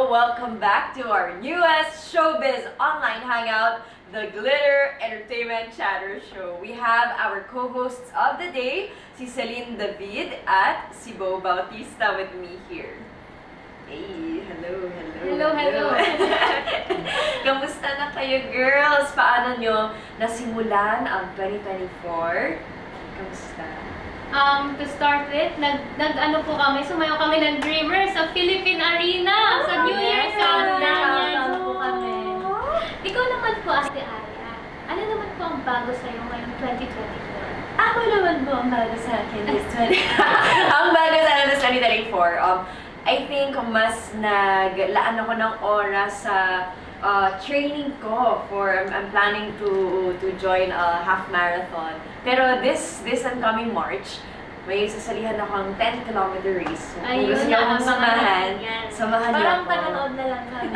Welcome back to our newest showbiz online hangout, the Glitter Entertainment Chatter Show. We have our co-hosts of the day, si Celine David at si Bo Bautista with me here. Hey, hello. Kamusta na kayo, girls? Paano nyo nasimulan ang 2024? Kamusta? To start with, nag-ano po kami, sumayaw kami ng Dreamers sa Philippine Arena sa New Year's countdown po kami. Ikaw naman po, Ate Aya, ano naman po ang bago sa'yo ngayong 2024? Ako naman po ang bago sa akin this 2024. Ang bago sa akin this 2024, I think mas naglaan ako ng oras sa training ko I'm planning to join a half marathon. Pero this coming March, may sasalihan akong 10-kilometer race. So, kung gusto niyo akong samahan niyo ako. Parang panonood na lang kami.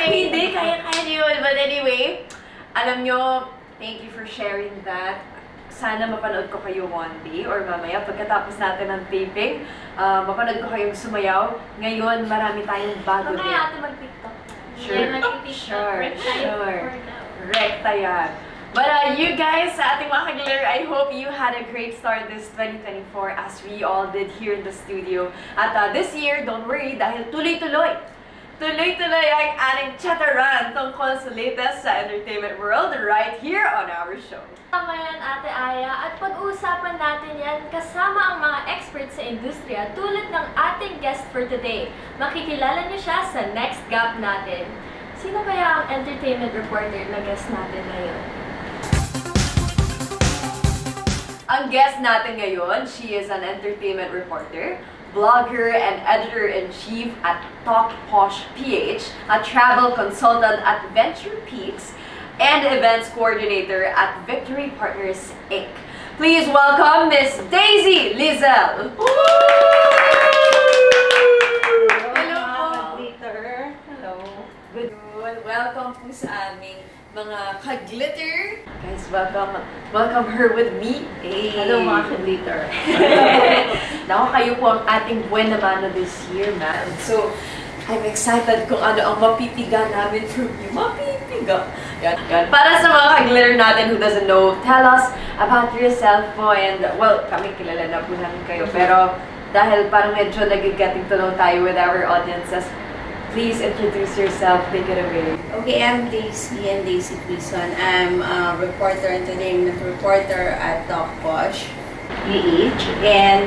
Hindi, kaya yun. But anyway, alam nyo, thank you for sharing that. Sana mapanood ko kayo one day or mamaya pagkatapos natin ng taping. Mapanood ko kayong sumayaw. Ngayon, marami tayong bago din. Mamaya ate mag-TikTok. Sure. Rekta yan. But you guys, sa ating mga kagler, I hope you had a great start this 2024 as we all did here in the studio. At this year, don't worry, dahil tuloy-tuloy ang ating chataran tungkol sa latest sa entertainment world right here on our show. Tama yan, Ate Aya, at pag-uusapan natin yan kasama ang mga experts sa industriya tulad ng ating guest for today. Makikilala niyo siya sa next gap natin. Sino kaya ang entertainment reporter na guest natin ngayon? Ang guest natin ngayon, she is an entertainment reporter, blogger and editor-in-chief at Talk Posh PH, a travel consultant at Venture Peaks, and events coordinator at Victory Partners Inc. Please welcome Miss Daisy Lizelle. Hello po. Hello. Good. Welcome po sa aming mga ka-glitter. Guys, welcome her with me. Hey. Hello mga ka-glitter. Naku, kayo po ang ating buwan naman this year, man. So, I'm excited kung ano ang mapipiga namin from you. Mapipiga. Yan. Para sa mga ka-glitter natin who doesn't know, tell us about yourself po. And, well, kami kilala na po namin kayo. Pero, dahil parang medyo nag-getting to know tayo with our audiences, please introduce yourself. Take it away. Okay, I'm Daisy Quizon. I'm a reporter, entertainment reporter at Talk Posh PH. And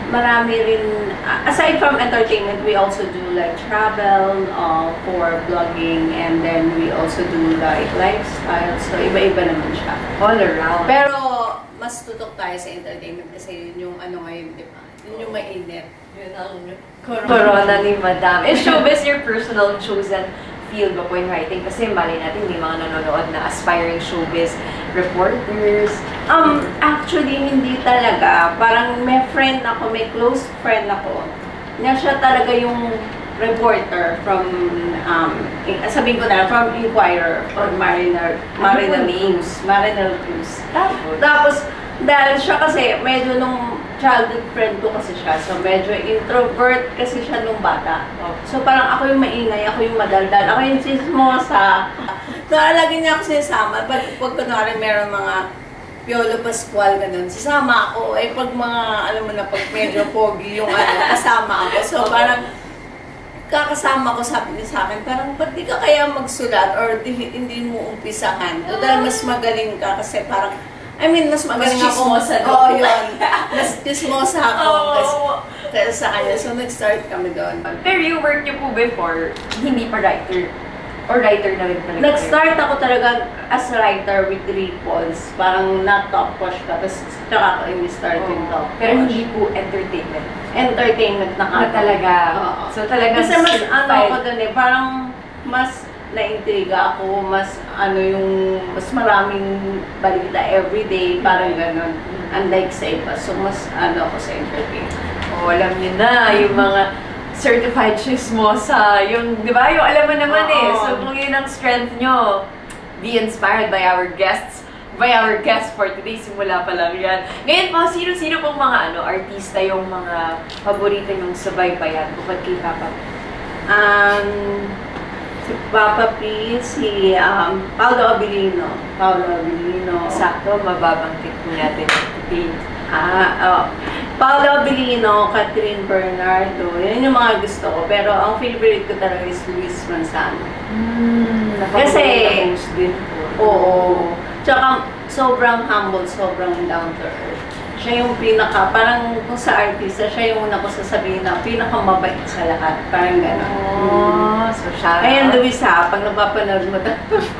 marami rin, aside from entertainment, we also do like travel for blogging, and then we also do like lifestyle. So iba-iba naman siya. All around. Pero mas tutok tayo sa entertainment kasi yun yung ano ngayon, di ba? Yun yung mainit. Yun ang Corona ni Madam. Is showbiz your personal chosen field ba po in writing? Kasi mali natin may mga nanonood na aspiring showbiz reporters. Actually, hindi talaga. Parang may friend ako, may close friend ako. Na siya talaga yung reporter from, sabihin ko na, from Inquirer or Mariner News. Tapos, dahil siya kasi, medyo nung childhood friend ko kasi siya. So, medyo introvert kasi siya nung bata. So, parang ako yung maingay, ako yung madaldal, ako yung sismosa. So, lagi niya ako sinasama. Pag kunwari meron mga Piolo Pascual, ganun, sasama ako. Eh, pag mga, alam mo na, pag medyo pogi yung kasama ako. So, parang kakasama ko, sabi niya sa akin, parang, ba't di ka kaya magsulat or hindi mo umpisahan? Dahil mas magaling ka kasi parang, mas magaling ako. Oo, yun. Mas chismosa ako kasi sa kanya. So, nag-start kami doon. Pero yung work niyo po before, hindi pa writer? Or writer na rin talaga? Nag-start ako talaga as a writer with Ripples. Parang na-Talk Posh ka. Tapos, tsaka ako start yung Talk Posh. Pero hindi po entertainment? Entertainment na talaga? So, talaga kasi mas ako doon parang mas na-intriga ako, mas mas maraming balita everyday, parang ganun. Unlike sa iba. So, mas ako sa entertainment. Alam niyo na, yung mga certified chismosa, yung, di ba? Yung alam mo naman So, kung yun ang strength nyo, be inspired by our guests for today. Simula pa lang yan. Ngayon po, sino-sino pong mga artista yung mga paborito nyong subaybayan bukod kay Papa? Si Papa P, si Paolo Abilino. Sakto, mababangkit po natin. Paolo Abilino, Catherine Bernardo. Yan yung mga gusto ko. Pero ang favorite ko talaga is Luis Manzano. Kasi, din po. oo. Tsaka, sobrang humble, sobrang down to earth. Siya yung parang kung sa artista, siya yung una ko sasabihin na pinakamabait sa lahat. Parang gano'n. So siya. Ayan, Luis ha, pag napapanood mo ito.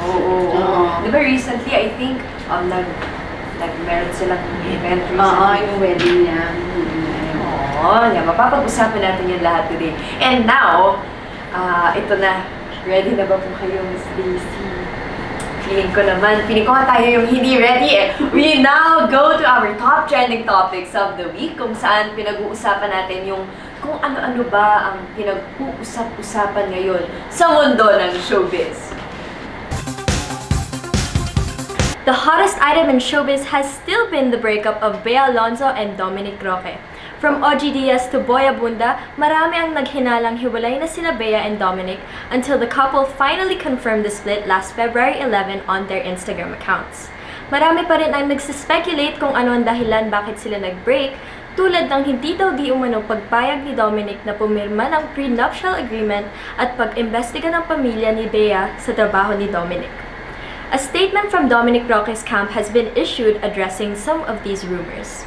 Oo. Diba recently, I think, meron silang event recently. Yung wedding niya. Mapapag-usapan natin yan lahat today. And now, ito na. Ready na ba po kayo, Miss Daisy? Feeling ko tayo yung hindi ready eh. We now go to our top trending topics of the week kung saan pinag-uusapan natin yung kung ano-ano ba ang pinag-uusap-usapan ngayon sa mundo ng showbiz. The hottest item in showbiz has still been the breakup of Bea Alonzo and Dominic Roque. From OG Diaz to Boy Abunda, marami ang naghinalang hiwalay na sila Bea and Dominic until the couple finally confirmed the split last February 11 on their Instagram accounts. Marami pa rin ang nagsispekulate kung ano ang dahilan bakit sila nag-break, tulad ng hindi daw di umanong pagpayag ni Dominic na pumirma ng prenuptial agreement at pag-imbestiga ng pamilya ni Bea sa trabaho ni Dominic. A statement from Dominic Roque's camp has been issued addressing some of these rumors.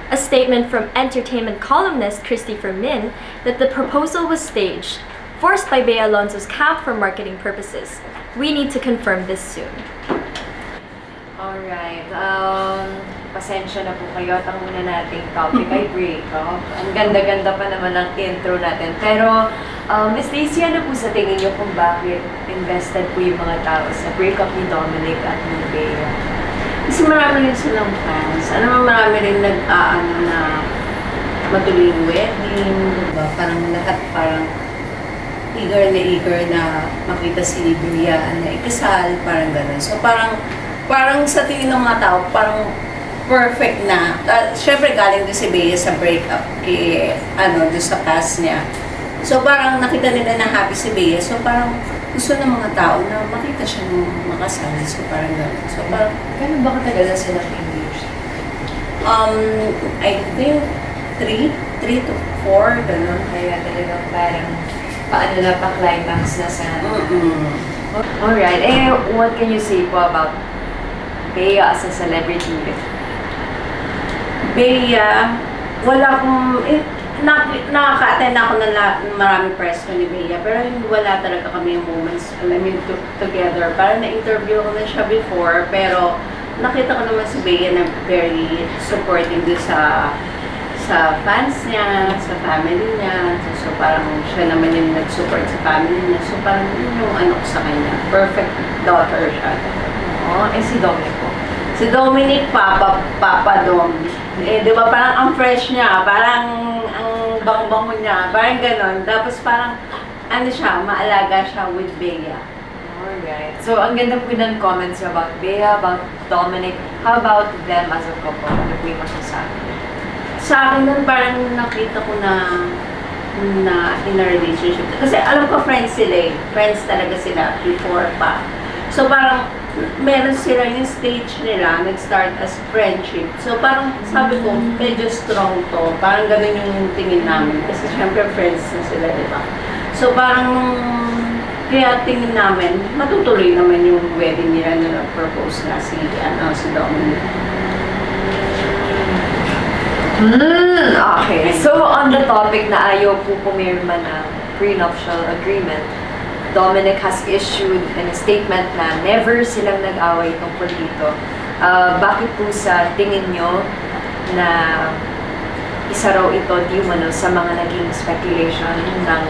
A statement from entertainment columnist Christopher Min that the proposal was staged, forced by Bea Alonzo's camp for marketing purposes. We need to confirm this soon. Alright, pasensya na po kayo at ang una nating topic ay breakup. Ang ganda-ganda pa naman ang intro natin. Pero, Miss Daisy, ano po sa tingin niyo kung bakit invested po yung mga tao sa breakup ni Dominic at ni Bea? Kasi marami rin silang fans. Marami rin na matuloy yung wedding, diba? Parang lahat eager na makita si Bea na ikasal, parang gano'n. So parang sa tingin ng mga tao, parang perfect na. Siyempre galing din si Bea sa breakup doon sa past niya. So parang nakita nila na happy si Bea. So parang gusto ng mga tao na makita siya nung makasal. So parang gano'n. So parang gano'n ba katagal na silang engaged? I think 3 to 4, gano'n. Kaya talagang parang paano na pa-climax na sa... Alright, what can you say po about Bea as a celebrity? Bea, wala akong... nakaka-attend ako ng maraming press ko ni Bea, pero wala talaga kami yung moments, together. Parang na-interview ko na siya before, pero nakita ko naman si Bea na very supporting doon sa fans niya, sa family niya. So parang siya naman yung nag-support sa family niya. So parang yun yung ano ko sa kanya. Perfect daughter siya. Si Dominic po? Si Dominic, Papa Dom. Di ba parang ang fresh niya, parang ang bang-bango niya, parang ganon. Tapos parang, maalaga siya with Bea. Alright. So, ang ganda po ng comments about Bea, about Dominic. How about them as a couple? Ano po yung masasabi? Sa akin nun, parang nakita ko na in a relationship. Kasi alam ko friends sila eh. Friends talaga sila before pa. So parang, meron sila yung stage nila, nag-start as friendship. So parang sabi ko, medyo strong to. Parang ganun yung tingin namin. Kasi syempre friends na sila, di ba? So parang, kaya tingin namin, matutuloy naman yung wedding nila na nag-propose na si Dominic. Okay. So on the topic na ayaw po pumirma ng prenuptial agreement, Dominic has issued a statement na never silang nag-away tungkol dito. Bakit po sa tingin nyo na isa raw ito di umano sa mga naging speculation ng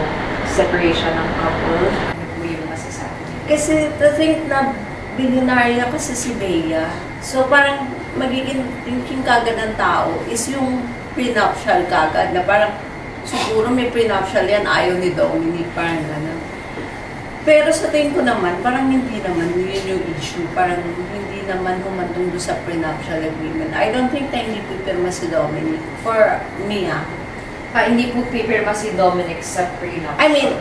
separation ng couple? Ano po yung masasabi? Kasi to think na billionaire kasi si Bea. So parang magiging thinking kagad ng tao is yung prenuptial kagad na parang siguro may prenuptial yan, ayaw ni Dominic, parang gano'n. Pero sa tingin ko naman, parang hindi naman yun yung issue. Parang hindi naman humantong doon sa prenuptial agreement. I don't think na hindi pipirma si Dominic. For me, hindi po pipirma si Dominic sa prenuptial? I mean,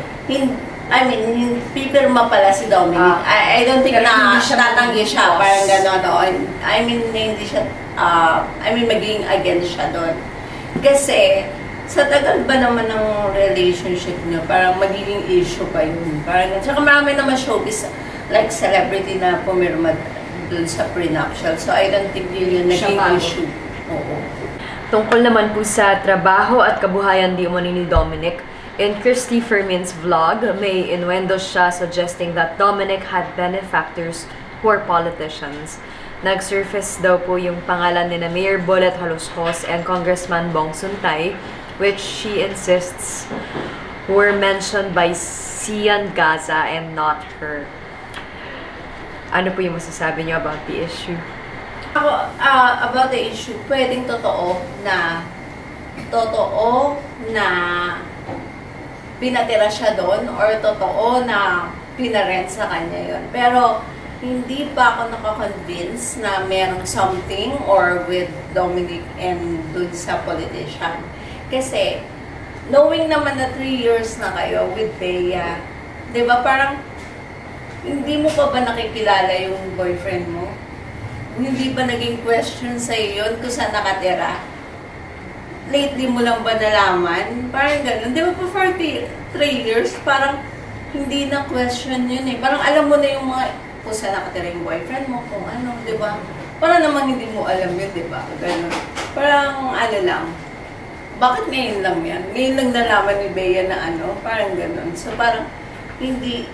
I mean, pipirma pala si Dominic. I don't think Pero na hindi siya tatanggi siya, boss. parang gano'n. No? I mean, hindi siya, magiging against siya doon. Kasi, sa tagal ba naman ng relationship niyo, parang magiging issue pa yun. Parang, tsaka marami naman showbiz, like celebrity na pumirma doon sa prenuptial. So, I don't think yun yung Siya naging bago. issue. Oo. Tungkol naman po sa trabaho at kabuhayan di umano ni Dominic, in Christy Fermin's vlog, may innuendo siya suggesting that Dominic had benefactors who are politicians. Nag-surface daw po yung pangalan ni na Mayor Bolet Halushos and Congressman Bong Suntay, which she insists were mentioned by Sian Gaza and not her. Ano po yung masasabi niyo about the issue? Ako, about the issue, pwedeng totoo na pinatira siya doon or totoo na pinarent sa kanya yon. Pero hindi pa ako nakakonvince na merong something or with Dominic and dun sa politician. Kasi knowing naman na 3 years na kayo with Bea, di ba parang hindi mo pa ba nakikilala yung boyfriend mo? Hindi ba naging question sa'yo yun kung saan nakatira? Lately mo lang ba nalaman? Parang gano'n. Di ba po for 3 years, parang hindi na question yun eh. Parang alam mo na yung mga kung saan nakatira yung boyfriend mo, kung ano, di ba? Parang naman hindi mo alam yun, di ba? Gano'n. Parang ano lang. Bakit ngayon lang yan? Ngayon lang nalaman ni Bea na ano? Parang gano'n. So parang hindi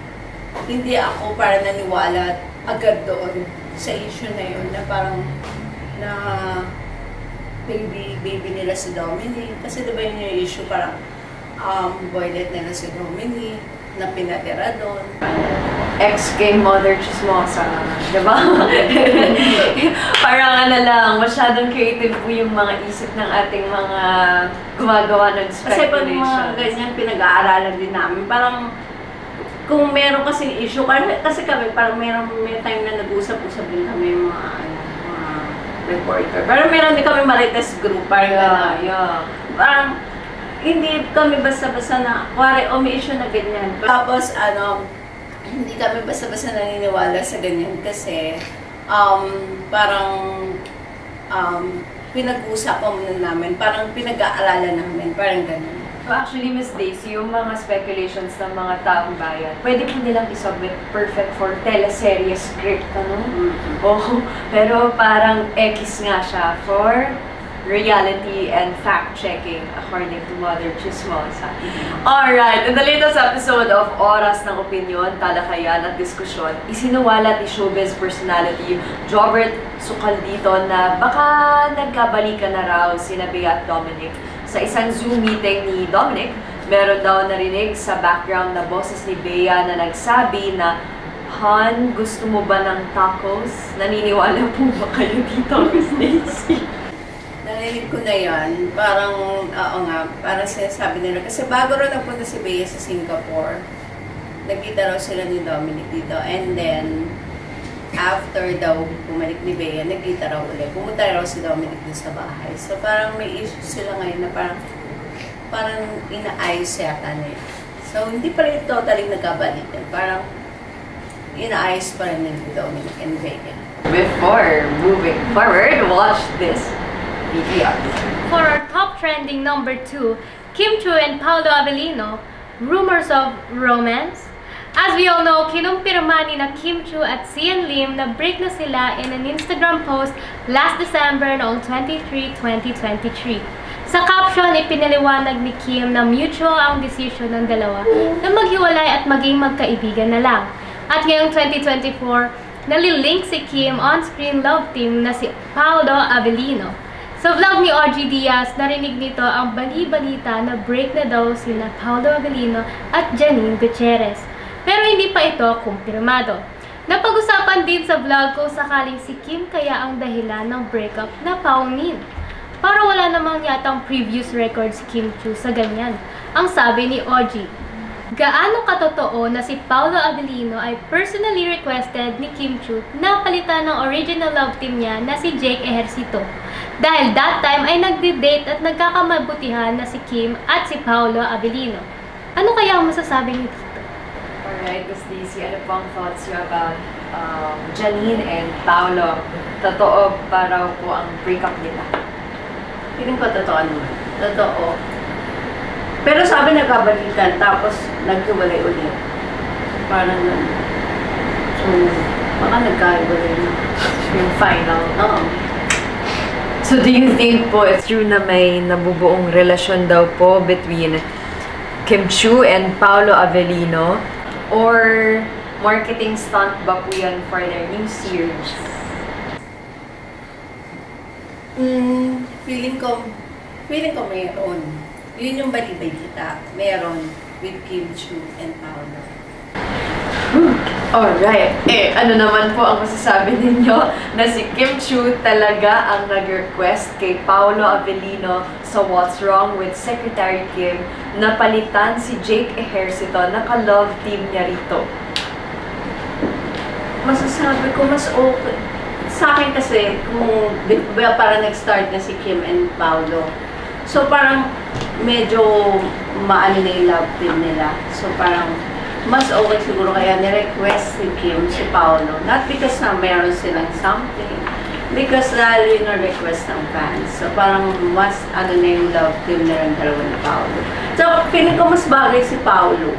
ako parang naniwala agad doon sa issue na yun na parang na baby nila si Dominic. Kasi diba yun yung issue, parang boylet nila si Dominic na pinatira doon. Ex-gay mother chismosa, diba? Parang ano lang, masyadong creative po yung mga isip ng ating mga gumagawa ng Kasi pag mga speculations. ganyan, pinag-aaralan din namin. Parang kung meron kasing issue, kasi kami parang may time na nag-usap-usap din kami mga reporter. Pero meron din kami marites group, parang gano'n. Yeah. Parang hindi kami basta-basta na, kuwari, may issue na ganyan. Tapos, hindi kami basta-basta naniniwala sa ganyan kasi parang pinag-uusapan muna namin, parang pinag-aalala namin, parang ganyan. So actually, Miss Daisy, yung mga speculations ng mga taong bayan, pwede po nilang isubmit perfect for teleserye script, ano? Oh, pero parang X nga siya for reality and fact-checking according to Mother Chismosa. Alright, in the latest episode of Oras ng Opinyon, Talakayan at Diskusyon, isinuwalat ni showbiz personality Jobert Sukaldito na baka nagkabalikan na raw sina Bea at Dominic. Sa isang Zoom meeting ni Dominic, meron daw narinig sa background na boses ni Bea na nagsabi na, Han, gusto mo ba ng tacos? Naniniwala po ba kayo dito, Miss Daisy? Narinig ko na yan, parang, oo nga, parang sinasabi nila. Kasi bago rin nagpunta si Bea sa Singapore, nagkita raw sila ni Dominic dito. And then, after daw bumalik ni Bea, nagkita raw ulit. Pumunta raw si Dominic dun sa bahay. So, parang may issue sila ngayon na parang inaayos yata nila. So, hindi pa rin totally nagkabalikan. Parang inaayos pa rin ni Dominic and Bea. Before moving forward, watch this VTR. For our top trending number 2, Kim Chu and Paolo Avellino, rumors of romance. As we all know, kinumpirma ni na Kim Chu at Sian Lim na break na sila in an Instagram post last December noong 23, 2023. Sa caption, ipinaliwanag ni Kim na mutual ang decision ng dalawa na maghiwalay at maging magkaibigan na lang. At ngayong 2024, nalilink si Kim on-screen love team na si Paolo Avellino. Sa vlog ni OG Diaz, narinig nito ang bali-balita na break na daw sina Paolo Avellino at Janine Gutierrez. Pero hindi pa ito kumpirmado. Napag-usapan din sa vlog kung sakaling si Kim kaya ang dahilan ng breakup na paunin. Para wala namang yatang previous record si Kim Chu sa ganyan. Ang sabi ni OG, gaano katotoo na si Paolo Avellino ay personally requested ni Kim Chu na palitan ng original love team niya na si Jake Ejercito. Dahil that time ay nagdi-date at nagkakamabutihan na si Kim at si Paolo Avellino. Ano kaya ang masasabi niyo dito? Alright, Miss Daisy, ano pang thoughts you about Janine and Paolo? Totoo ba raw po ang breakup nila? Feeling ko totoo naman. Totoo. Pero sabi nagkabalikan, tapos naghiwalay ulit. Parang ganun. So, baka nagkahiwalay na. Yung final. Oo. So do you think po it's true na may nabubuong relasyon daw po between Kim Chiu and Paolo Avellino? Or marketing stunt ba po yan for their new series? Feeling ko mayroon. Yun yung balibay kita. Meron with Kim Chiu and Paolo. Alright. Ano naman po ang masasabi ninyo na si Kim Chiu talaga ang nag-request kay Paolo Avellino sa What's Wrong with Secretary Kim na palitan si Jake Ejercito, naka-love team niya rito. Masasabi ko mas okay. Sa akin kasi, kung parang nag-start na si Kim and Paolo, so parang medyo maano na yung love team nila. So parang mas okay siguro kaya ni-request si Kim si Paolo. Not because na meron silang something, because lalo yung request ng fans. So parang mas ano na yung love team nilang dalawa ni Paolo. So feeling ko mas bagay si Paolo.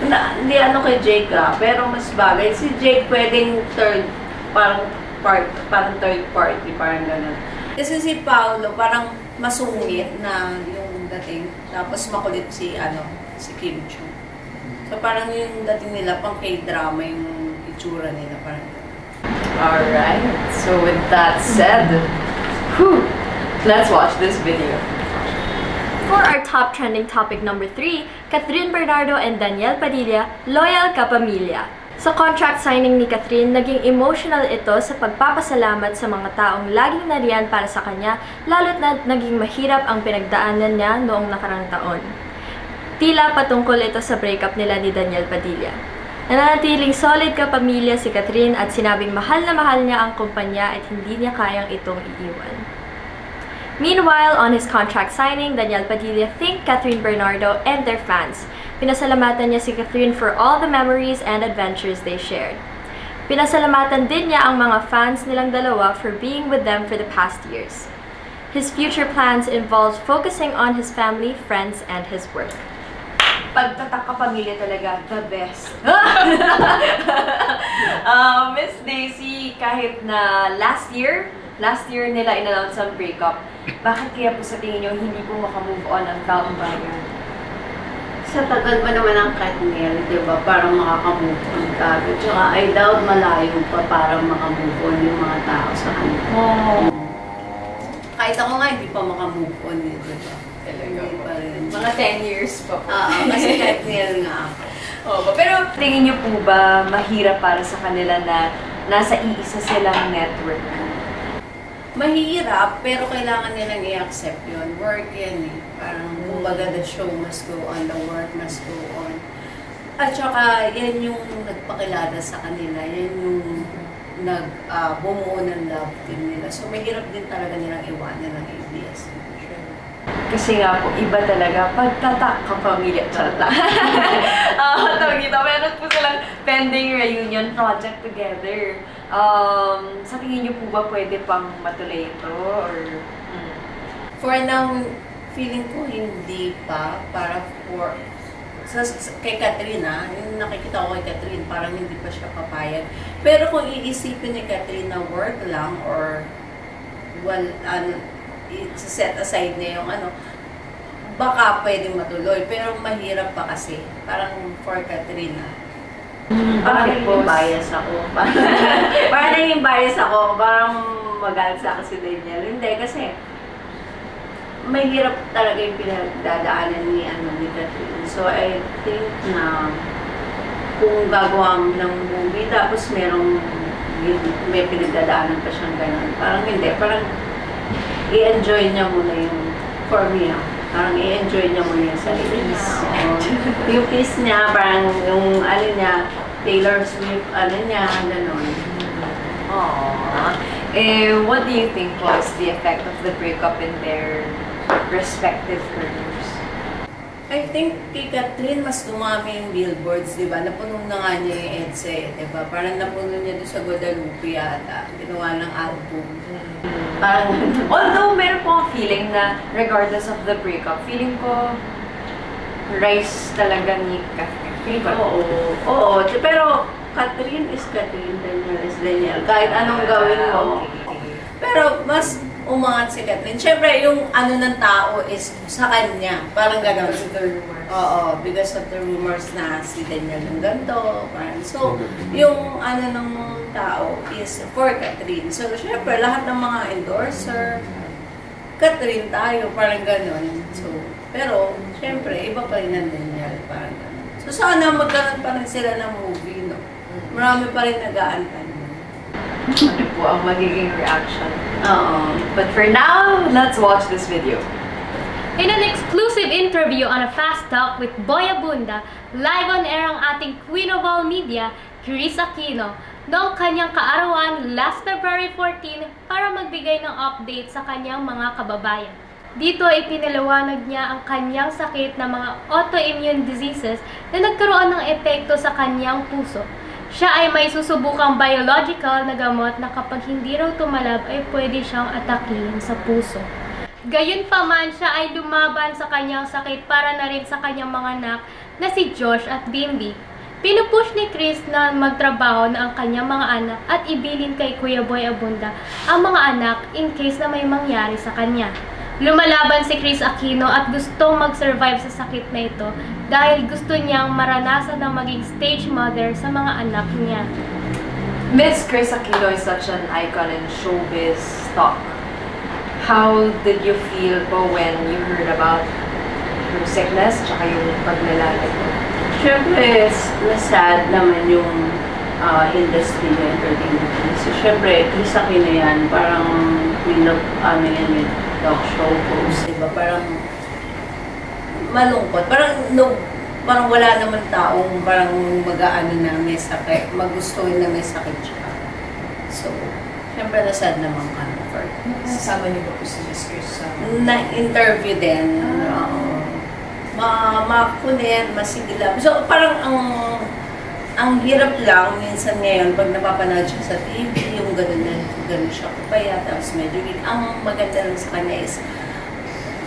Hindi ano kay Jake pero mas bagay. Si Jake pwedeng third, parang third party, parang gano'n. Kasi si Paolo parang masungit na yung dating, tapos makulit si Kim Chiu. So parang yung dating nila pang K-drama yung itsura nila, parang Alright. So with that said, let's watch this video. For our top trending topic number 3, Catherine Bernardo and Daniel Padilla, loyal kapamilya. Sa contract signing ni Catherine, naging emotional ito sa pagpapasalamat sa mga taong laging nariyan para sa kanya, lalo't na naging mahirap ang pinagdaanan niya noong nakarang taon. Tila patungkol ito sa breakup nila ni Daniel Padilla. Nananatiling solid kapamilya si Catherine at sinabing mahal na mahal niya ang kumpanya at hindi niya kayang itong iiwan. Meanwhile, on his contract signing, Daniel Padilla thanked Catherine Bernardo and their fans. Pinasalamatan niya si Catherine for all the memories and adventures they shared. Pinasalamatan din niya ang mga fans nilang dalawa for being with them for the past years. His future plans involved focusing on his family, friends, and his work. Pagtatak kapamilya talaga, the best. Miss Daisy, kahit na last year nila in-announce ang breakup, bakit kaya po sa tingin nyo hindi po makamove on ang taong bayan? sa tagal ba naman ang Katniel, di ba? Parang makakamove on ka. Tsaka I doubt malayo pa para makamove on yung mga tao sa kanila. Kahit ako nga, hindi pa makamove on eh, di ba? Talaga Hindi po. pa rin. Mga 10 years pa po. Kasi Katniel nga ako. Pero tingin niyo po ba mahirap para sa kanila na nasa iisa silang network? Mahirap, pero kailangan nilang i-accept yun. Work yan eh. Parang, kumbaga, the show must go on, the work must go on. At saka, yan yung nagpakilala sa kanila. Yan yung bumuo ng love team nila. So, mahirap din talaga nilang iwanan ng ABS. Kasi nga po, iba talaga. Pagtatak kapamilya. Charot lang. Tawag dito. Meron po silang pending reunion project together. Sa tingin niyo po ba pwede pang matuloy ito? Or, For now, feeling ko hindi pa. Para kay Catherine yung nakikita ko kay Catherine, parang hindi pa siya papayag. Pero kung iisipin ni Catherine na work lang or set aside na yung baka pwedeng matuloy. Pero mahirap pa kasi. Parang for Catherine parang naging bias ako. Parang naging bias ako. Parang magalit sa akin si Daniel. Hindi, kasi mahirap talaga yung pinagdadaanan ni Catherine. So, I think na kung gagawa ng movie, tapos may pinagdadaanan pa siyang ganun. Parang hindi. Parang i-enjoy niya muna yung, for me, parang i-enjoy niya muna yung sarili niya. Yung piece niya, parang yung niya, Taylor Swift, niya, gano'n. aww. What do you think was the effect of the breakup in their respective careers? I think kay Catherine mas dumami yung billboards, di ba? Napuno na nga niya yung EDSA, di ba? Parang napuno niya doon sa Guadalupe yata. Ginawa ng album. Parang, Although, meron po akong feeling na regardless of the breakup, feeling ko rise talaga ni Catherine. Feeling ko. oo. Pero Catherine is Catherine, Daniel is Daniel. Kahit anong gawin mo. Okay. Pero mas umangat si Catherine. Siyempre, yung ano ng tao is sa kanya. Parang gano'n. Because of the rumors. Oo, because of the rumors na si Daniel yung ganito. Parang, so, yung ano ng tao is for Catherine. So, siyempre, lahat ng mga endorser, Catherine tayo, parang gano'n. So, pero, siyempre, iba pa rin ang Daniel. Parang gano'n. So, sana magkaroon pa rin sila ng movie, no? Marami pa rin nag-aantay. Ano po ang magiging reaction? Oo. But for now, let's watch this video. In an exclusive interview on a Fast Talk with Boy Abunda, live on air ang ating Queen of All Media, Chris Aquino, noong kanyang kaarawan last February 14 para magbigay ng update sa kanyang mga kababayan. Dito ay pinaliwanag niya ang kanyang sakit na mga autoimmune diseases na nagkaroon ng epekto sa kanyang puso. Siya ay may susubukang biological na gamot na kapag hindi raw tumalab ay pwede siyang atakihin sa puso. Gayunpaman, siya ay lumaban sa kanyang sakit para na rin sa kanyang mga anak na si Josh at Bimby. Pinupush ni Chris na magtrabaho na ang kanyang mga anak at ibilin kay Kuya Boy Abunda ang mga anak in case na may mangyari sa kanya. Lumalaban si Chris Aquino at gustong mag-survive sa sakit na ito dahil gusto niyang maranasan na maging stage mother sa mga anak niya. Miss Chris Aquino is such an icon in showbiz talk. How did you feel po when you heard about her sickness tsaka yung paglalayag mo? Siyempre, sad naman yung industry ng entertainment. So, siyempre, isa na yan, parang queen of ano yan yung talk show host, diba? Parang malungkot. Parang wala naman taong parang mag-aano na may sakit, magustuhin na may sakit siya. So, siyempre, nasad naman kami for this. Kasama niyo ba po si Miss Chris? Na-interview din. Makulit, masigla. So, parang ang hirap lang minsan ngayon pag napapanood siya sa TV, yung gano'n siya kupaya, tapos medyo ang maganda lang sa kanya is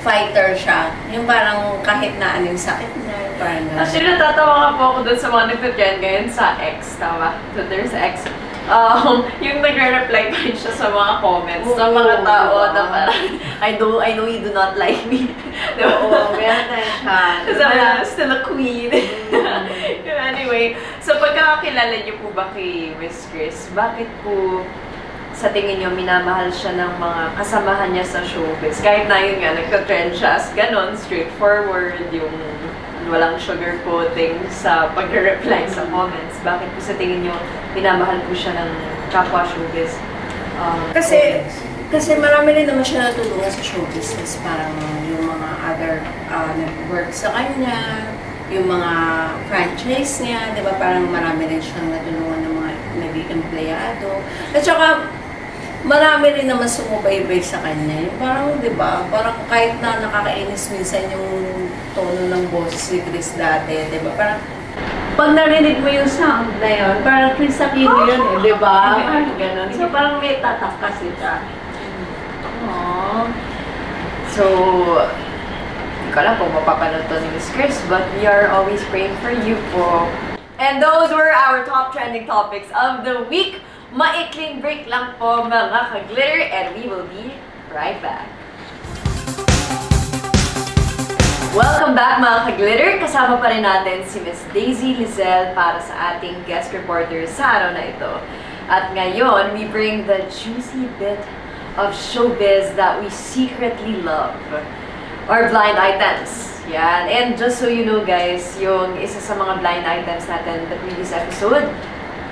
fighter siya. Yung parang kahit na anong sakit niya, parang gano'n. Actually, natatawa nga po ako dun sa mga nagtityan ngayon sa X, tama? Twitter sa X. Yung nagre-reply pa rin siya sa mga comments ng mga tao na parang, I know you do not like me. Oo, meron na siya. Sabi na, still a queen. Anyway, so pagkakakilala niyo po ba kay Miss Chris, bakit po sa tingin niyo minamahal siya ng mga kasamahan niya sa showbiz? Kahit na yun nga, nagka-trend siya as ganon, straightforward, yung walang sugarcoating sa pag-reply sa comments. Bakit po sa tingin niyo minamahal po siya ng kapwa showbiz? Kasi marami rin naman siya natulungan sa show business. Parang yung mga other nag-work sa kanya, yung mga franchise niya, di ba? Parang marami rin siyang natulungan ng mga naging empleyado. At saka, marami rin naman sumubaybay sa kanya. Yung parang, di ba? Parang kahit na nakakainis minsan yung tono ng boses ni Chris dati, di ba? Parang, pag narinig mo yung sound na yun, parang Chris Aquino yun eh, di ba? Ganon. So, parang may tatak kasi siya. Aww. So, hindi ko alam kung mapapanood to ni Miss Chris, but we are always praying for you po. And those were our top trending topics of the week. Maikling break lang po mga ka-glitter, and we will be right back. Welcome back mga ka-glitter! Kasama pa rin natin si Miss Daisy Lizelle para sa ating guest reporter sa araw na ito. At ngayon, we bring the juicy bit of showbiz that we secretly love. Or blind items. Yan. And just so you know guys, yung isa sa mga blind items natin the previous episode,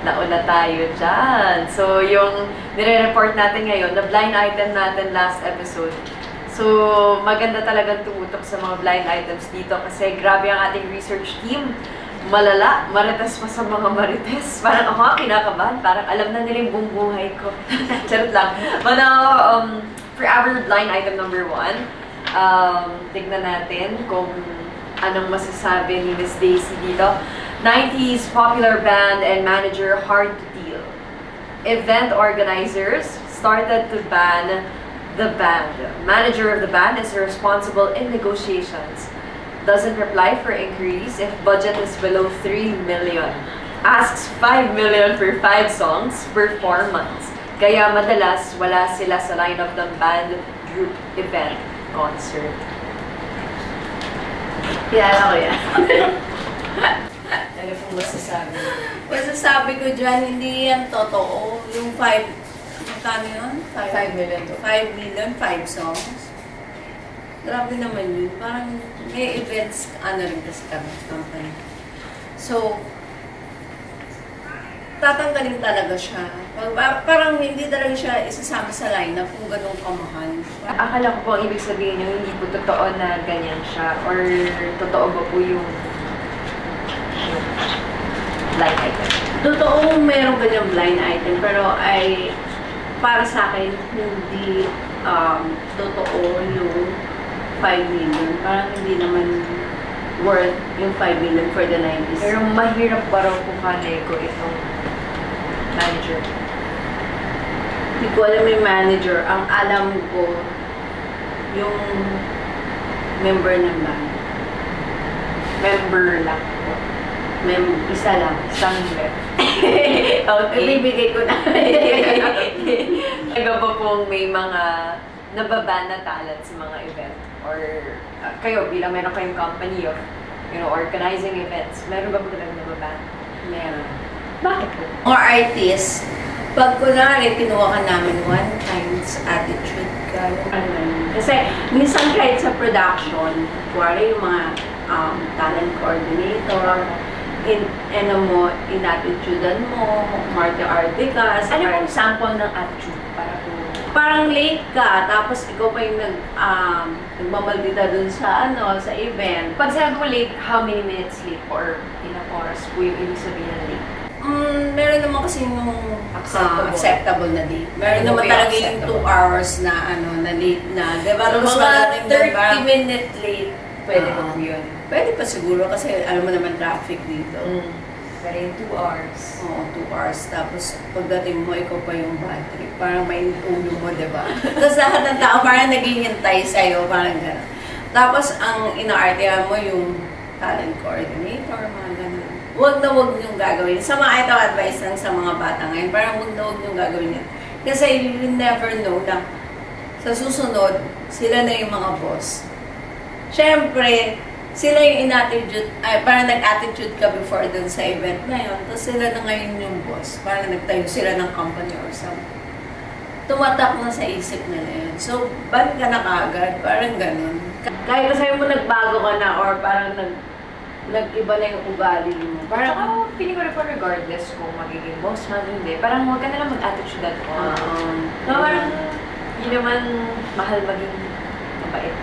nauna tayo dyan. So, yung nire-report natin ngayon, the blind item natin last episode. So, maganda talagang tumutok sa mga blind items dito kasi grabe ang ating research team. Malala, marites pa sa mga marites. Parang ako, kinakabahan. Parang alam na nila yung buong buhay ko. Charot lang. But for our blind item number 1, tignan natin kung Anong masasabi ni Miss Daisy dito? 90s popular band and manager hard to deal. Event organizers started to ban the band. Manager of the band is responsible in negotiations. Doesn't reply for inquiries if budget is below 3 million. Asks 5 million for 5 songs per 4 months. Kaya madalas wala sila sa lineup ng band, group, event, concert. Kilala ko yan. Ano pong masasabi? Masasabi ko dyan, hindi yan totoo. Yung 5, magkano yun? 5 million to. 5 million, 5 songs. Grabe naman yun. Parang may events, rin kasi kami, company. So, tatanggalin talaga siya. Parang hindi talaga siya isasama sa lineup kung ganun kamahal. Akala ko po ang ibig sabihin yung hindi po totoo na ganyan siya or totoo ba po yung blind item? Totoo meron ganyang blind item pero para sa akin hindi totoo yung 5 million. Parang hindi naman worth yung 5 million for the 90s. Pero mahirap ba raw po ko itong manager? Hindi ko alam yung manager. Ang alam ko, yung member ng band. Member lang po. Isa lang. Isang left. Okay. Ibibigay ko na. Naga ba pong may mga nababan na talent sa mga event? Or kayo, bilang meron kayong company of, organizing events, meron ba po talagang nababan? Meron. Bakit po? Or artists, pag kunwari, kinuha ka namin one times attitude ka. Kasi, minsan kahit sa production, kunwari yung mga talent coordinator, in-attitudean mo, marte-arte ka. Ano pong sample ng attitude para po? Parang late ka, tapos ikaw pa yung nagmamaldita dun sa sa event. Pag sabi mo late, how many minutes late or ilang oras po yung ibig sabihin ng late? Meron naman kasi yung acceptable na date. Meron Ano naman yung talaga yung 2 acceptable? hours na na late na. Diba? Mga 30-minute late, pwede ba po yun? Pwede pa siguro kasi alam mo naman traffic dito. Pero yung 2 hours. Oo, 2 hours. Tapos pagdating mo, ikaw pa yung bad trip. Parang may ulo mo, diba? Tapos lahat ng tao parang naghihintay sa'yo, parang gano'n. Tapos ang inaartehan mo yung talent coordinator, mga gano'n. Huwag na huwag niyong gagawin. Sa mga ito advice lang sa mga bata ngayon, parang huwag na huwag niyong gagawin yan. Kasi you never know na sa susunod, sila na yung mga boss. Siyempre, sila yung in-attitude, parang nag-attitude ka before dun sa event na yun. Tapos sila na ngayon yung boss. Parang nagtayo sila ng company or something. Tumatak na sa isip nila yun. So, ban ka na kagad. Parang ganun. Kahit kasi mo nagbago ka na or parang nag-iba na yung ugali mo. Parang feeling ko rin po regardless kung magiging boss man hindi. Parang huwag ka na lang mag-attitude at all. Parang yun naman mahal maging mabait.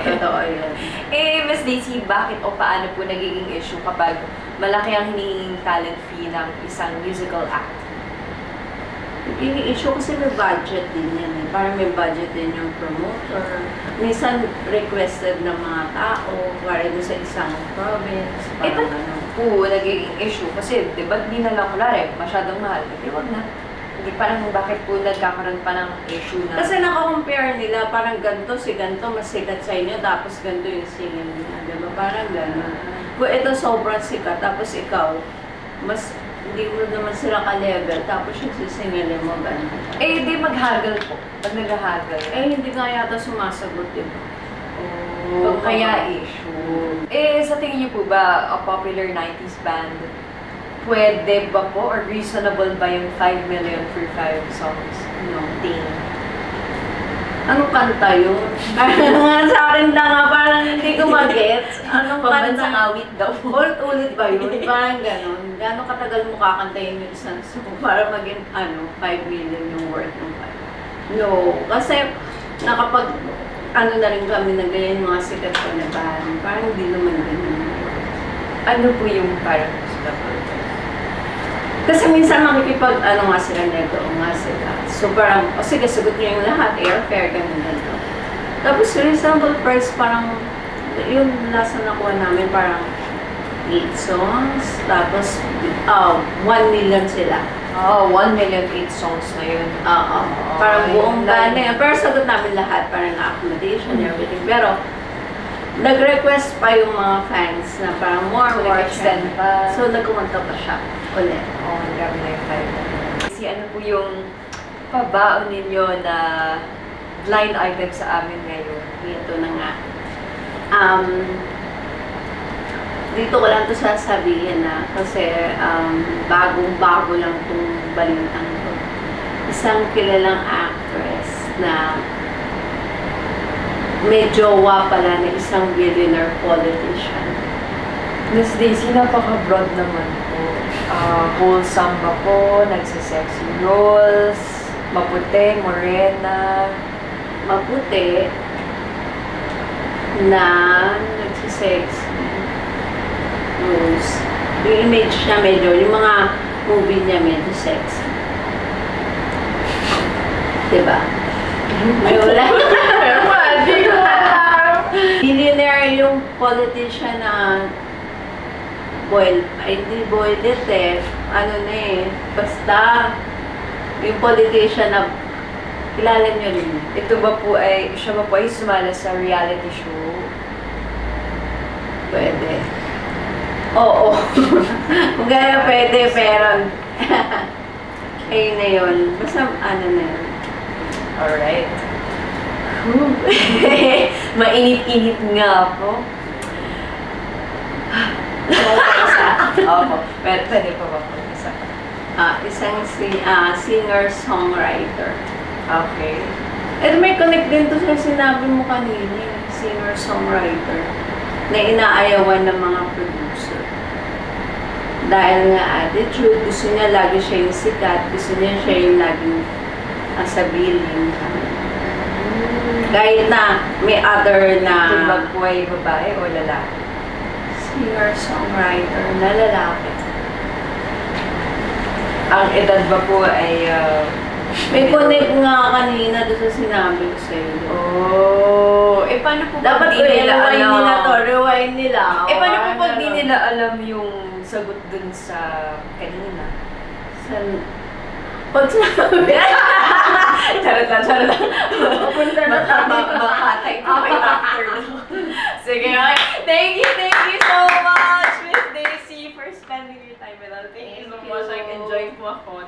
Totoo yun. Miss Daisy, bakit o paano po nagiging issue kapag malaki ang hinihinging talent fee ng isang musical act? Yung issue kasi may budget din yan eh. Parang may budget din yung promoter. Minsan requested ng mga tao, para doon sa isang province. Ba't po nagiging issue? Kasi, di ba, di na lang kulari, masyadong mahal. Di wag na. Hindi parang bakit po nagkakaroon pa ng issue na... Kasi naka-compare nila, parang ganito, si ganito, mas sikat sa inyo, tapos ganito yung singing nila. Diba? Parang gano'n. Kung ito sobrang sikat, tapos ikaw, mas hindi mo naman sila ka-level, tapos yung sisingilin mo, gano'n. di maghagal po. Pag naghahagal. Hindi nga yata sumasagot, diba? Oh, kaya issue. Sa tingin niyo po ba, a popular 90s band, pwede ba po or reasonable ba yung 5 million for 5 songs? No. Ding. Anong kanta yun? Sa akin lang nga, parang hindi ko mag-gets. Anong Pambansang kanta? awit daw. Ulit ba yun? Parang ganon. Gano'ng katagal mo kakantayin yung isang song para maging 5 million yung worth ng 5? No. Kasi nakapag na rin kami na ganyan mga sikat ko na band. Parang hindi naman ganyan. Ano po yung parang gusto po? Kasi minsan makikipag, nga sila, nga sila. So parang, sige, sagot niyo yung lahat, airfare, ganun. Tapos reasonable price, parang yung last na nakuha namin parang 8 songs, tapos 1 million sila. Oh, 1 million 8 songs na yun. Oo. Parang buong band na yun. Pero sagot namin lahat, parang accommodation, everything. Pero, nag-request pa yung mga fans na parang more Nag-extend pa. So, nagkumanta pa siya ulit. Oh, grabe na yung vibe. Kasi ano po yung pabaon ninyo na blind item sa amin ngayon? Ito na nga. Dito ko lang ito sasabihin na kasi bagong-bago lang itong balitang ito. Isang kilalang actress na may jowa pala na isang billionaire politician. Miss Daisy, napaka-broad naman po. Wholesome ba po? Nagsisexy roles? Maputi? Morena? Maputi na nagsisexy roles. Yung image niya medyo, yung mga movie niya medyo sexy. Diba? May wala. Pero di ko alam. Billionaire yung politician na hindi boiled eh. Ano na eh. Basta, yung politician na kilala nyo rin. Siya ba po ay sumala sa reality show? Pwede. Oo. Kung gano'n pwede, pero ayun na yun. Basta ano na yun. Alright. Mainit-init nga ako. Opo. Pwede pa ba po isa? Isang singer-songwriter. Okay. At may connect din to sa sinabi mo kanina, singer-songwriter, na inaayawan ng mga producer. Dahil nga attitude, gusto niya lagi siya yung sikat, gusto niya siya yung laging sa billing. Kahit na may other na Ito ba po ay babae o lalaki? singer-songwriter na lalaki. Ang edad ba po ay... May connect nga kanina doon sa sinabi ko sa'yo. paano po Dapat pag di nila rewind alam? nila to, rewind nila. Paano po pag di nila alam yung sagot dun sa kanina? Pag sinabi, Charot lang. pupunta na tayo. Makatay po kayo after. Sige, okay. Thank you so much, Miss Daisy, for spending your time with us. Thank you so much. Nag-enjoy po ako.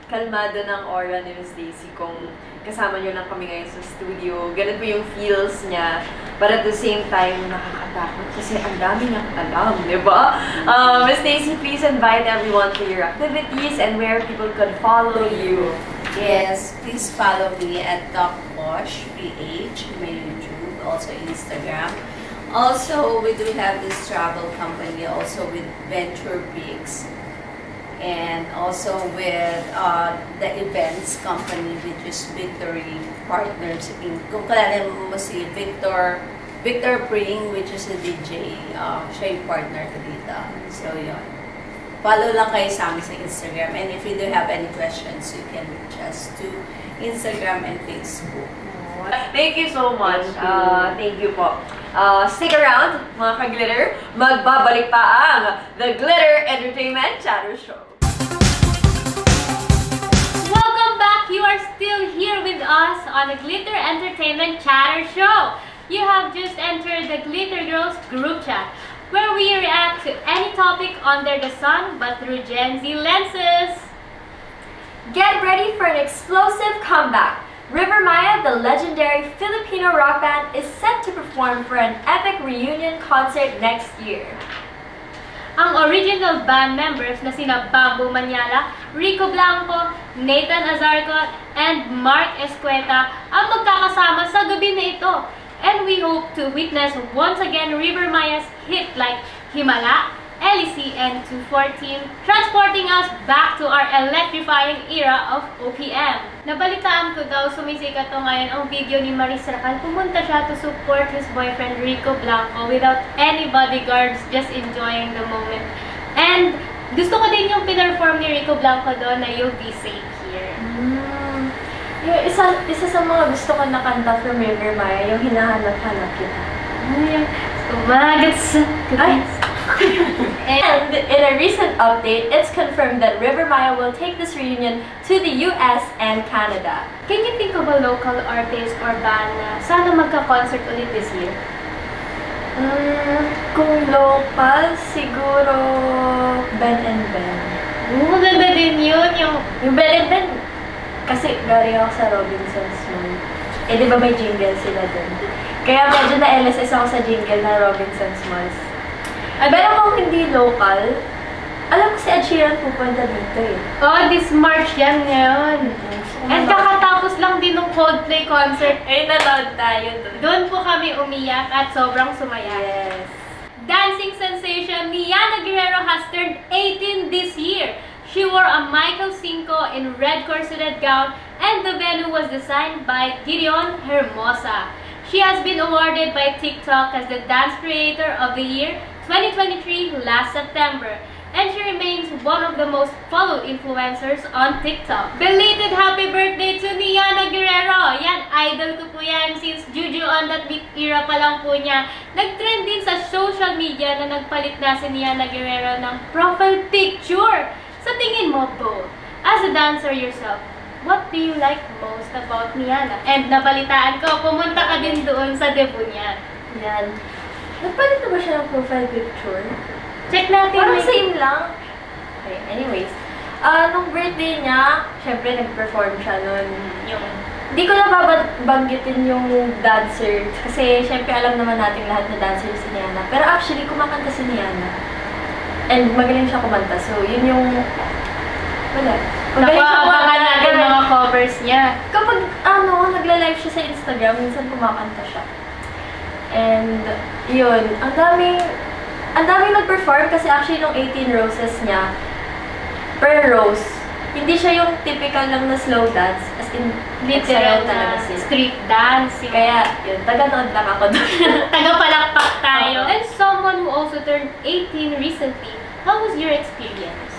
Kalmado ng aura ni Miss Daisy kung kasama niyo lang kami ngayon sa studio. Ganun po yung feels niya. But at the same time, nakakatakot kasi ang dami niyang alam, di ba? Miss Daisy, please invite everyone to your activities and where people can follow you. Yes, please follow me at DocBosh PH, my YouTube, also Instagram. Also, we do have this travel company also with Venture Peaks. And also with the events company, which is Victory Partners. Kung kalala mo si Victor Pring, which is a DJ, siya yung partner ko dito. So, yun. Follow lang kayo sa amin sa Instagram. And if you do have any questions, you can reach us to Instagram and Facebook. Thank you so much. Thank you po. Stick around, mga ka-glitter. Magbabalik pa ang The Glitter Entertainment Chatter Show. Welcome back! You are still here with us on the Glitter Entertainment Chatter Show. You have just entered the Glitter Girls group chat, where we react to any topic under the sun but through Gen Z lenses. Get ready for an explosive comeback. River Maya, the legendary Filipino rock band, is set to perform for an epic reunion concert next year. Ang original band members na sina Bamboo Manyala, Rico Blanco, Nathan Azarcot, and Mark Escueta ang magkakasama sa gabi na ito. And we hope to witness once again River Maya's hit like Himala, LEC, and 214, transporting us back to our electrifying era of OPM. Nabalitaan ko daw sumisikat to ngayon ang video ni Maris Racal. Pumunta siya to support his boyfriend Rico Blanco without any bodyguards, just enjoying the moment. And gusto ko din yung pinerform ni Rico Blanco doon na You'll Be Safe Here. Yung isa sa mga gusto ko na kanta from River Maya, yung Hinahanap-hanap kita. And in a recent update, it's confirmed that River Maya will take this reunion to the US and Canada. Can you think of a local artist or band na sana magka-concert ulit this year? Kung local, siguro Ben and Ben. Maganda din yun, Yung Ben and Ben, kasi galing ako sa Robinson's Mall. Eh, di ba may jingle sila dun? Kaya medyo na-LSS ako sa jingle na Robinson's Mall. Pero kung hindi local, alam ko si Ed Sheeran pupunta dito eh. Oh, this March yan ngayon. And kakatapos lang din ng Coldplay concert. Eh, nanood tayo dun. Doon po kami umiyak at sobrang sumaya. Yes. Dancing sensation Niana Guerrero has turned 18 this year. She wore a Michael Cinco in red corseted gown and the venue was designed by Gideon Hermosa. She has been awarded by TikTok as the Dance Creator of the Year 2023 last September, and she remains one of the most followed influencers on TikTok. Belated happy birthday to Niana Guerrero! Yan, idol ko po yan since Juju on that beat era pa lang po niya. Nag-trend din sa social media na nagpalit na si Niana Guerrero ng profile picture. Sa tingin mo po, as a dancer yourself, what do you like most about Niana? And nabalitaan ko, pumunta ka din doon sa debut niya. Yan. Nagpalit na ba siya ng profile picture? Check natin. Parang same lang. Okay, anyways. Nung birthday niya, syempre nag-perform siya nun. Hindi ko na babanggitin yung dancer. Kasi syempre alam naman natin lahat na dancer si Niana. Pero actually, kumakanta si Niana. And magaling siya kumanta. So, yun yung... Wala. Magaling siya kumanta natin mga covers niya. Kapag, nagla-live siya sa Instagram, minsan kumakanta siya. And, yun. Ang daming nag-perform kasi actually nung 18 roses niya, per rose, hindi siya yung typical lang na slow dance. As in, literal talaga na siya. street dancing. Kaya, yun. Taga-nood lang ako doon. Taga-palakpak tayo. And someone who also turned 18 recently, how was your experience?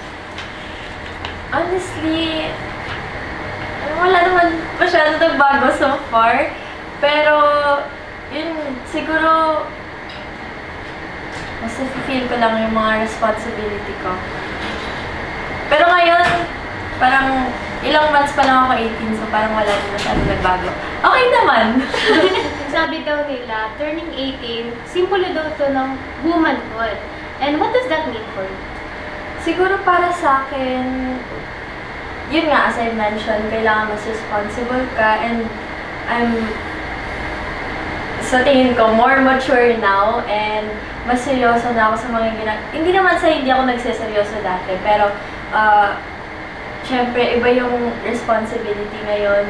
Honestly, wala naman masyado nagbago so far. Pero, yun, siguro, mas feel ko lang yung mga responsibility ko. Pero ngayon, parang ilang months pa lang ako 18, so parang wala din masyado nagbago. Okay naman! Sabi daw nila, turning 18, simbolo daw ito ng womanhood. And what does that mean for you? Siguro para sa akin, yun nga, as I mentioned, kailangan mas responsible ka, and sa tingin ko, more mature now, and mas seryoso na ako sa mga hindi naman sa hindi ako nagseseryoso dati, pero syempre, iba yung responsibility ngayon.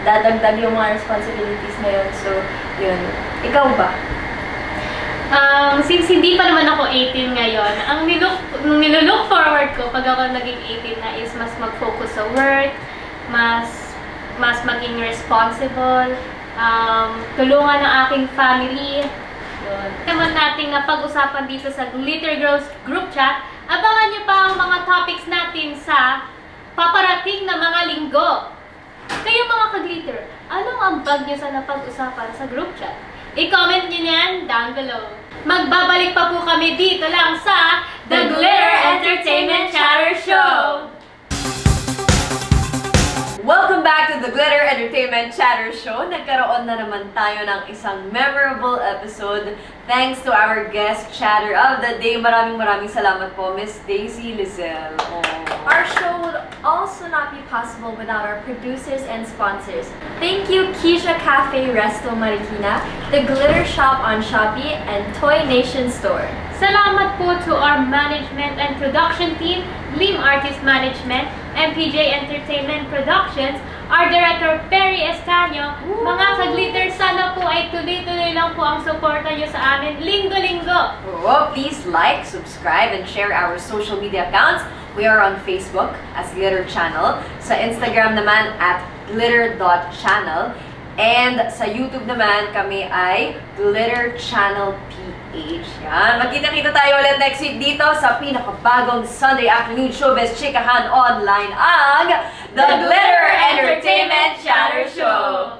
Dadagdag yung mga responsibilities ngayon. So, yun. Ikaw ba? Since hindi pa naman ako 18 ngayon, ang nilook forward ko pag ako naging 18 na is mas mag-focus sa work, mas maging responsible, tulungan ng aking family. Yun. Naman natin na pag-usapan dito sa Glitter Girls group chat, abangan nyo pa ang mga topics natin sa paparating na mga linggo. Kayo mga ka-glitter, anong ambag nyo sa napag-usapan sa group chat? I-comment nyo yan down below. Magbabalik pa po kami dito lang sa The Glitter Entertainment Chatter Show! Welcome back to the Glitter Entertainment Chatter Show. Nagkaroon na naman tayo ng isang memorable episode thanks to our guest chatter of the day. Maraming salamat po, Miss Daisy Lizelle. Oh. Our show would also not be possible without our producers and sponsors. Thank you, Keisha Cafe Resto Marikina, The Glitter Shop on Shopee, and Toy Nation Store. Salamat po to our management and production team, Lim Artist Management, MPJ Entertainment Productions, our director Perry Estanio. Mga ka-glitter, sana po ay tuloy-tuloy lang po ang suporta nyo sa amin linggo-linggo. Oh, please like, subscribe, and share our social media accounts. We are on Facebook as Glitter Channel, sa Instagram naman at glitter.channel, and sa YouTube naman kami ay Glitter Channel PH. Yan. Magkita-kita tayo ulit next week dito sa pinakabagong Sunday afternoon showbiz chikahan online ang The Glitter Entertainment Chatter Show.